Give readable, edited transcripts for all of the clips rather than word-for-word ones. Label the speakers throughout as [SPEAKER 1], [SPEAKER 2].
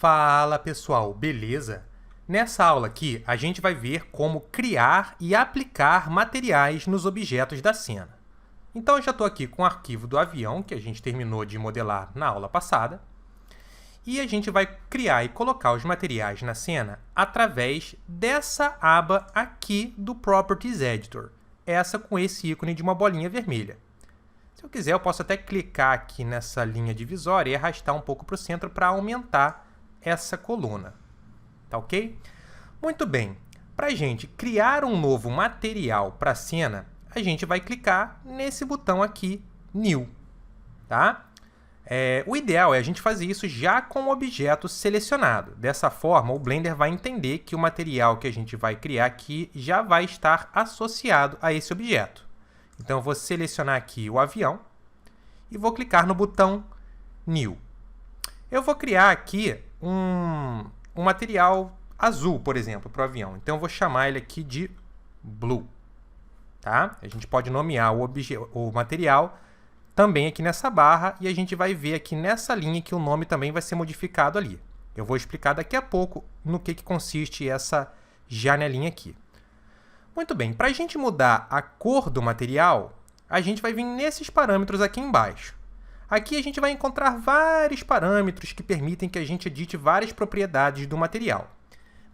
[SPEAKER 1] Fala pessoal, beleza? Nessa aula aqui, a gente vai ver como criar e aplicar materiais nos objetos da cena. Então, eu já estou aqui com o arquivo do avião, que a gente terminou de modelar na aula passada. E a gente vai criar e colocar os materiais na cena através dessa aba aqui do Properties Editor. Essa com esse ícone de uma bolinha vermelha. Se eu quiser, eu posso até clicar aqui nessa linha divisória e arrastar um pouco para o centro para aumentar essa coluna. Tá ok? Muito bem. Para a gente criar um novo material para a cena, a gente vai clicar nesse botão aqui, New. Tá? O ideal é a gente fazer isso já com o objeto selecionado. Dessa forma, o Blender vai entender que o material que a gente vai criar aqui já vai estar associado a esse objeto. Então, eu vou selecionar aqui o avião e vou clicar no botão New. Eu vou criar aqui um material azul, por exemplo, para o avião. Então, eu vou chamar ele aqui de Blue. Tá? A gente pode nomear o material também aqui nessa barra e a gente vai ver aqui nessa linha que o nome também vai ser modificado ali. Eu vou explicar daqui a pouco no que consiste essa janelinha aqui. Muito bem, para a gente mudar a cor do material, a gente vai vir nesses parâmetros aqui embaixo. Aqui a gente vai encontrar vários parâmetros que permitem que a gente edite várias propriedades do material.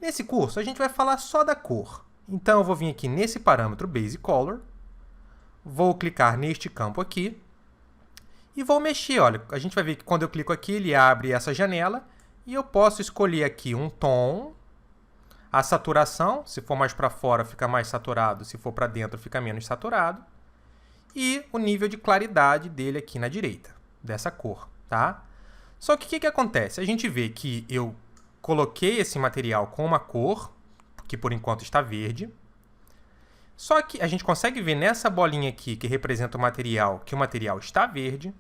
[SPEAKER 1] Nesse curso, a gente vai falar só da cor. Então, eu vou vir aqui nesse parâmetro Base Color, vou clicar neste campo aqui e vou mexer. Olha, a gente vai ver que quando eu clico aqui, ele abre essa janela e eu posso escolher aqui um tom. A saturação, se for mais para fora, fica mais saturado, se for para dentro, fica menos saturado. E o nível de claridade dele aqui na direita, dessa cor, tá? Só que o que acontece? A gente vê que eu coloquei esse material com uma cor, que por enquanto está verde. Só que a gente consegue ver nessa bolinha aqui, que representa o material, que o material está verde,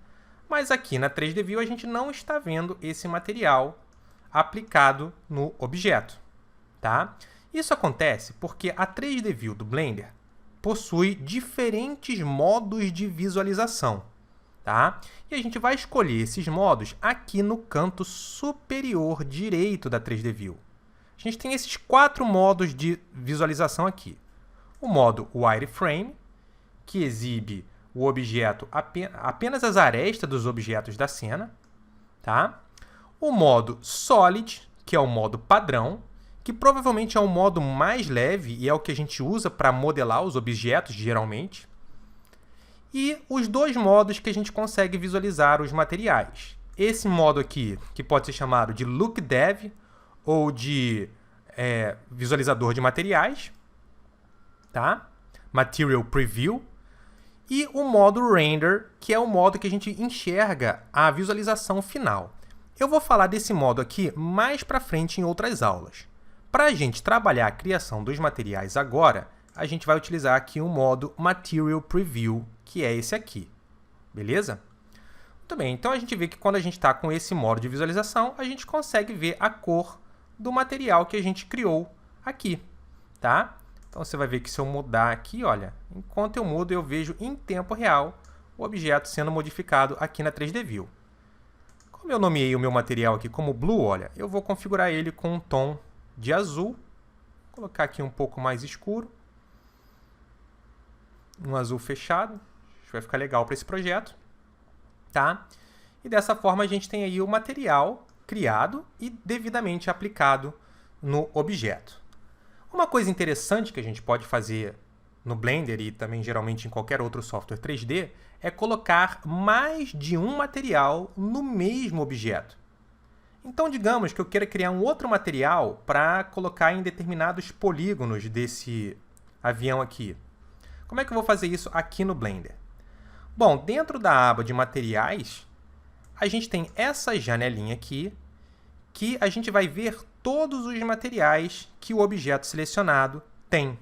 [SPEAKER 1] mas aqui na 3D View a gente não está vendo esse material aplicado no objeto. Tá? Isso acontece porque a 3D View do Blender possui diferentes modos de visualização. Tá? E a gente vai escolher esses modos aqui no canto superior direito da 3D View. A gente tem esses 4 modos de visualização aqui. O modo Wireframe, que exibe o objeto, apenas as arestas dos objetos da cena. Tá? O modo Solid, que é o modo padrão, que provavelmente é o modo mais leve e é o que a gente usa para modelar os objetos, geralmente. E os 2 modos que a gente consegue visualizar os materiais. Esse modo aqui, que pode ser chamado de Look Dev ou de visualizador de materiais, tá? Material Preview. E o modo Render, que é o modo que a gente enxerga a visualização final. Eu vou falar desse modo aqui mais para frente em outras aulas. Para a gente trabalhar a criação dos materiais agora, a gente vai utilizar aqui o modo Material Preview, que é esse aqui. Beleza? Muito bem, então a gente vê que quando a gente está com esse modo de visualização, a gente consegue ver a cor do material que a gente criou aqui. Tá? Então você vai ver que se eu mudar aqui, olha, enquanto eu mudo, eu vejo em tempo real o objeto sendo modificado aqui na 3D View. Como eu nomeei o meu material aqui como Blue, olha, eu vou configurar ele com um tom de azul, vou colocar aqui um pouco mais escuro, um azul fechado, acho que vai ficar legal para esse projeto, tá? E dessa forma a gente tem aí o material criado e devidamente aplicado no objeto. Uma coisa interessante que a gente pode fazer no Blender e também geralmente em qualquer outro software 3D é colocar mais de um material no mesmo objeto. Então, digamos que eu queira criar um outro material para colocar em determinados polígonos desse avião aqui. Como é que eu vou fazer isso aqui no Blender? Bom, dentro da aba de materiais, a gente tem essa janelinha aqui, que a gente vai ver todos os materiais que o objeto selecionado tem.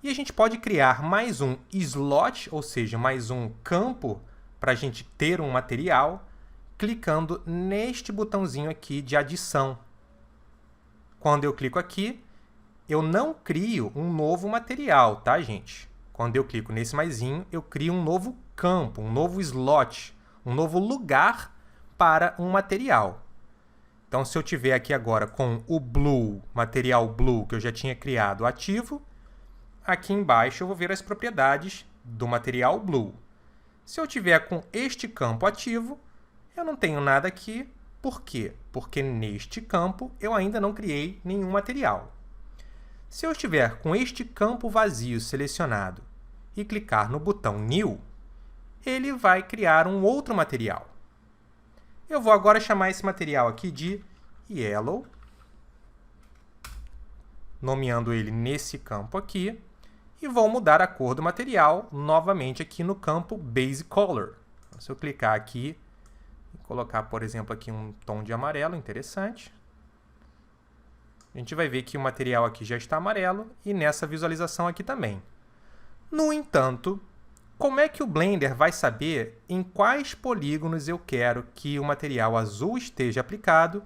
[SPEAKER 1] E a gente pode criar mais um slot, ou seja, mais um campo para a gente ter um material, clicando neste botãozinho aqui de adição. Quando eu clico aqui, eu não crio um novo material, tá, gente? Quando eu clico nesse maisinho, eu crio um novo campo, um novo slot, um novo lugar para um material. Então, se eu tiver aqui agora com o blue, material blue, que eu já tinha criado ativo, aqui embaixo eu vou ver as propriedades do material blue. Se eu tiver com este campo ativo, eu não tenho nada aqui. Por quê? Porque neste campo eu ainda não criei nenhum material. Se eu estiver com este campo vazio selecionado e clicar no botão New, ele vai criar um outro material. Eu vou agora chamar esse material aqui de Yellow, nomeando ele nesse campo aqui, e vou mudar a cor do material novamente aqui no campo Base Color. Então, se eu clicar aqui e colocar, por exemplo, aqui um tom de amarelo, interessante, a gente vai ver que o material aqui já está amarelo e nessa visualização aqui também. No entanto, como é que o Blender vai saber em quais polígonos eu quero que o material azul esteja aplicado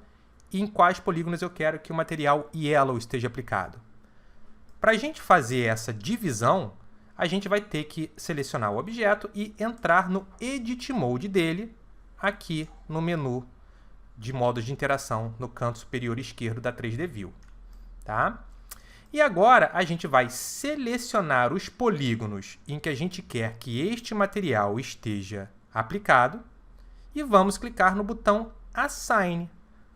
[SPEAKER 1] e em quais polígonos eu quero que o material yellow esteja aplicado? Para a gente fazer essa divisão, a gente vai ter que selecionar o objeto e entrar no Edit Mode dele, aqui no menu de modos de interação, no canto superior esquerdo da 3D View. Tá? E agora a gente vai selecionar os polígonos em que a gente quer que este material esteja aplicado e vamos clicar no botão Assign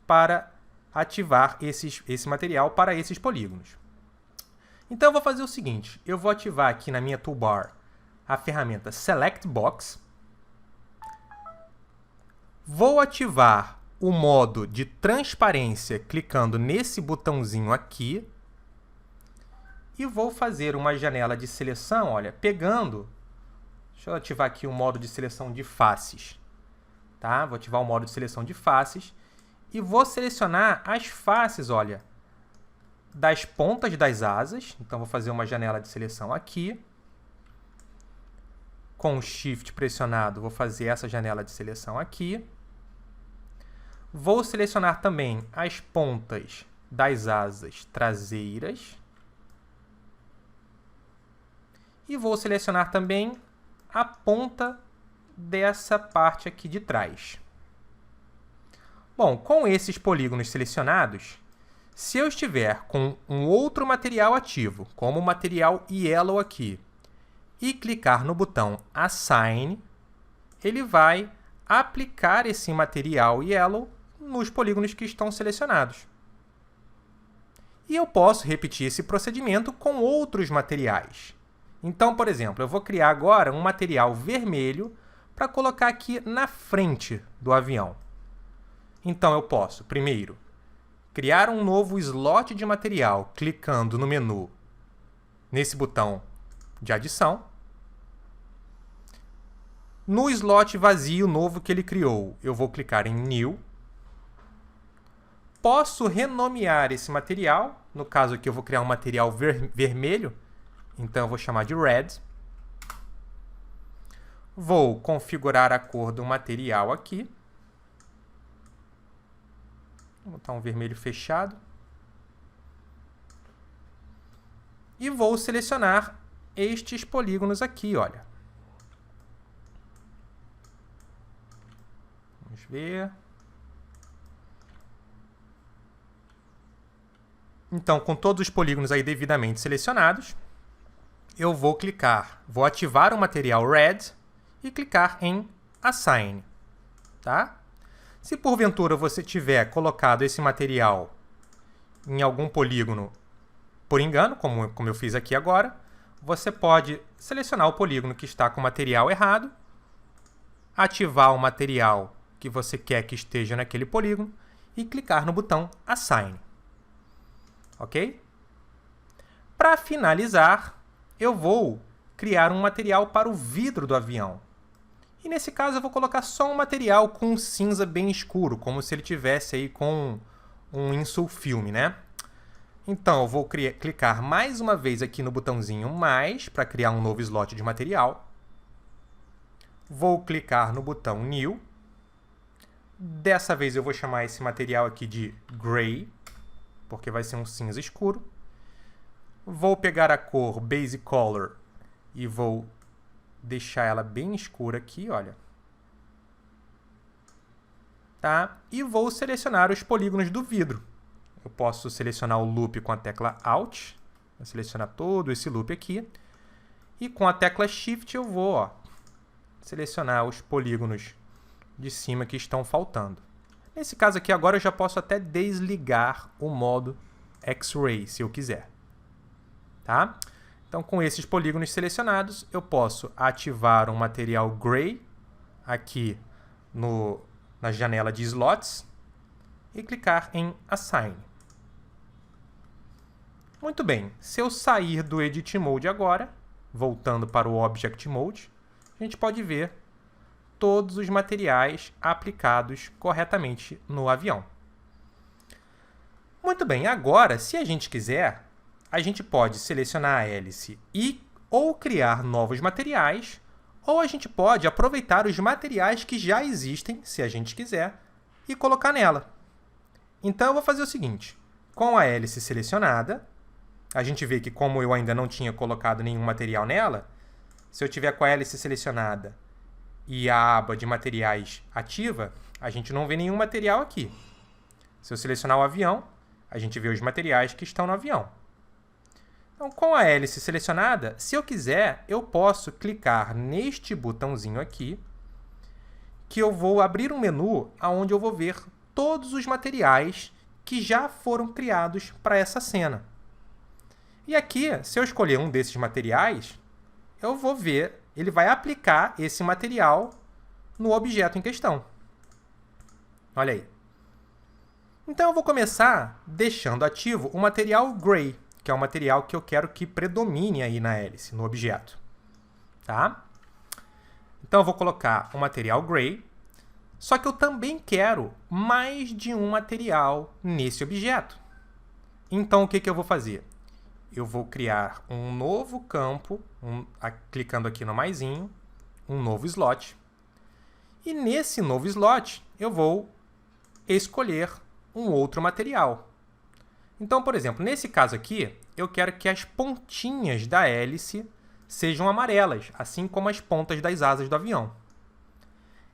[SPEAKER 1] para ativar esse material para esses polígonos. Então eu vou fazer o seguinte, eu vou ativar aqui na minha toolbar a ferramenta Select Box, vou ativar o modo de transparência clicando nesse botãozinho aqui, e vou fazer uma janela de seleção, olha, pegando... Deixa eu ativar aqui o modo de seleção de faces. Tá? Vou ativar o modo de seleção de faces. E vou selecionar as faces, olha, das pontas das asas. Então, vou fazer uma janela de seleção aqui. Com o Shift pressionado, vou fazer essa janela de seleção aqui. Vou selecionar também as pontas das asas traseiras. E vou selecionar também a ponta dessa parte aqui de trás. Bom, com esses polígonos selecionados, se eu estiver com um outro material ativo, como o material Yellow aqui, e clicar no botão Assign, ele vai aplicar esse material Yellow nos polígonos que estão selecionados. E eu posso repetir esse procedimento com outros materiais. Então, por exemplo, eu vou criar agora um material vermelho para colocar aqui na frente do avião. Então, eu posso, primeiro, criar um novo slot de material clicando no menu, nesse botão de adição. No slot vazio novo que ele criou, eu vou clicar em New. Posso renomear esse material. No caso aqui, eu vou criar um material vermelho. Então, eu vou chamar de Red. Vou configurar a cor do material aqui. Vou botar um vermelho fechado. E vou selecionar estes polígonos aqui, olha. Vamos ver. Então, com todos os polígonos aí devidamente selecionados, eu vou ativar o material Red e clicar em Assign. Tá? Se porventura você tiver colocado esse material em algum polígono por engano, como eu fiz aqui agora, você pode selecionar o polígono que está com o material errado, ativar o material que você quer que esteja naquele polígono e clicar no botão Assign. Ok? Para finalizar, eu vou criar um material para o vidro do avião. E nesse caso eu vou colocar só um material com um cinza bem escuro, como se ele tivesse aí com um insulfilme, né? Então eu vou clicar mais uma vez aqui no botãozinho mais para criar um novo slot de material. Vou clicar no botão New. Dessa vez eu vou chamar esse material aqui de Gray, porque vai ser um cinza escuro. Vou pegar a cor Base Color e vou deixar ela bem escura aqui, olha. tá? E vou selecionar os polígonos do vidro. Eu posso selecionar o loop com a tecla Alt, vou selecionar todo esse loop aqui, e com a tecla Shift eu vou selecionar os polígonos de cima que estão faltando. Nesse caso aqui agora eu já posso até desligar o modo X-Ray, se eu quiser. Tá? Então, com esses polígonos selecionados, eu posso ativar um material Gray aqui na janela de Slots e clicar em Assign. Muito bem, se eu sair do Edit Mode agora, voltando para o Object Mode, a gente pode ver todos os materiais aplicados corretamente no avião. Muito bem, agora, se a gente quiser, a gente pode selecionar a hélice e ou criar novos materiais, ou a gente pode aproveitar os materiais que já existem, se a gente quiser, e colocar nela. Então, eu vou fazer o seguinte. Com a hélice selecionada, a gente vê que como eu ainda não tinha colocado nenhum material nela, se eu tiver com a hélice selecionada e a aba de materiais ativa, a gente não vê nenhum material aqui. Se eu selecionar o avião, a gente vê os materiais que estão no avião. Então, com a hélice selecionada, se eu quiser, eu posso clicar neste botãozinho aqui, que eu vou abrir um menu onde eu vou ver todos os materiais que já foram criados para essa cena. E aqui, se eu escolher um desses materiais, eu vou ver, ele vai aplicar esse material no objeto em questão. Olha aí. Então, eu vou começar deixando ativo o material Gray, que é o material que eu quero que predomine aí na hélice, no objeto. Tá? Então, eu vou colocar o material Gray, só que eu também quero mais de um material nesse objeto. Então, o que eu vou fazer? Eu vou criar um novo campo, clicando aqui no maisinho, um novo slot. E nesse novo slot, eu vou escolher um outro material. Então, por exemplo, nesse caso aqui, eu quero que as pontinhas da hélice sejam amarelas, assim como as pontas das asas do avião.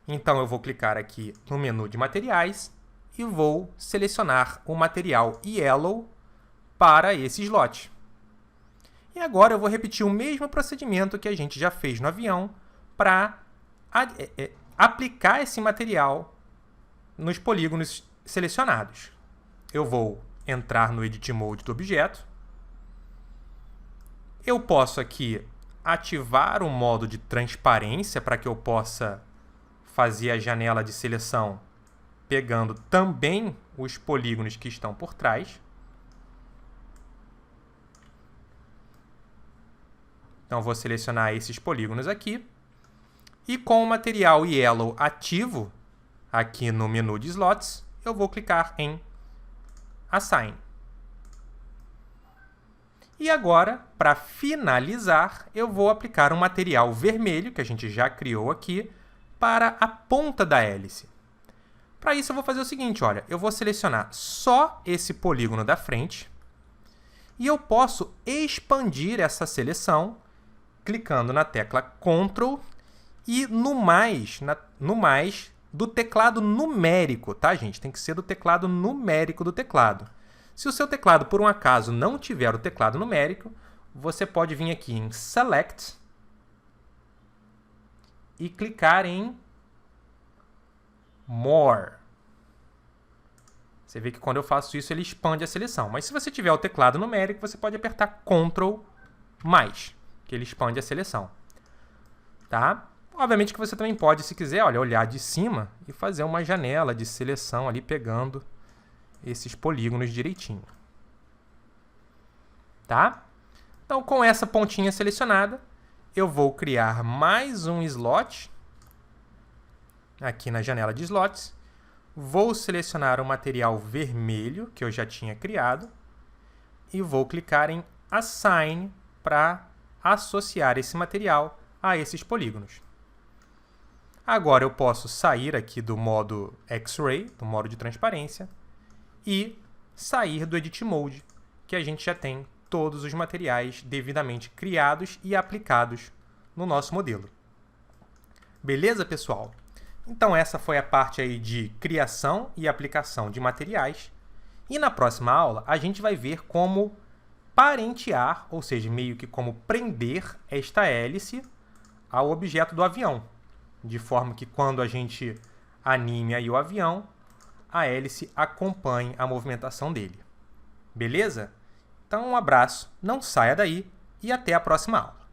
[SPEAKER 1] Então, eu vou clicar aqui no menu de materiais e vou selecionar o material Yellow para esse slot. E agora eu vou repetir o mesmo procedimento que a gente já fez no avião para aplicar esse material nos polígonos selecionados. Eu vou entrar no Edit Mode do objeto. Eu posso aqui ativar o modo de transparência para que eu possa fazer a janela de seleção pegando também os polígonos que estão por trás. Então, vou selecionar esses polígonos aqui. E com o material Yellow ativo, aqui no menu de Slots, eu vou clicar em Assign. E agora, para finalizar, eu vou aplicar um material vermelho, que a gente já criou aqui, para a ponta da hélice. Para isso, eu vou fazer o seguinte, olha, eu vou selecionar só esse polígono da frente e eu posso expandir essa seleção clicando na tecla Ctrl e no mais do teclado numérico, tá, gente? Tem que ser do teclado numérico do teclado. Se o seu teclado, por um acaso, não tiver o teclado numérico, você pode vir aqui em Select e clicar em More. Você vê que quando eu faço isso, ele expande a seleção. Mas se você tiver o teclado numérico, você pode apertar Ctrl+, que ele expande a seleção. Tá? Obviamente que você também pode, se quiser, olha, olhar de cima e fazer uma janela de seleção ali pegando esses polígonos direitinho. Tá? Então, com essa pontinha selecionada, eu vou criar mais um slot aqui na janela de slots. Vou selecionar o material vermelho que eu já tinha criado e vou clicar em Assign para associar esse material a esses polígonos. Agora eu posso sair aqui do modo X-Ray, do modo de transparência, e sair do Edit Mode, que a gente já tem todos os materiais devidamente criados e aplicados no nosso modelo. Beleza, pessoal? Então essa foi a parte aí de criação e aplicação de materiais. E na próxima aula a gente vai ver como parentear, ou seja, meio que como prender esta hélice ao objeto do avião, de forma que quando a gente anime aí o avião, a hélice acompanhe a movimentação dele. Beleza? Então um abraço, não saia daí e até a próxima aula.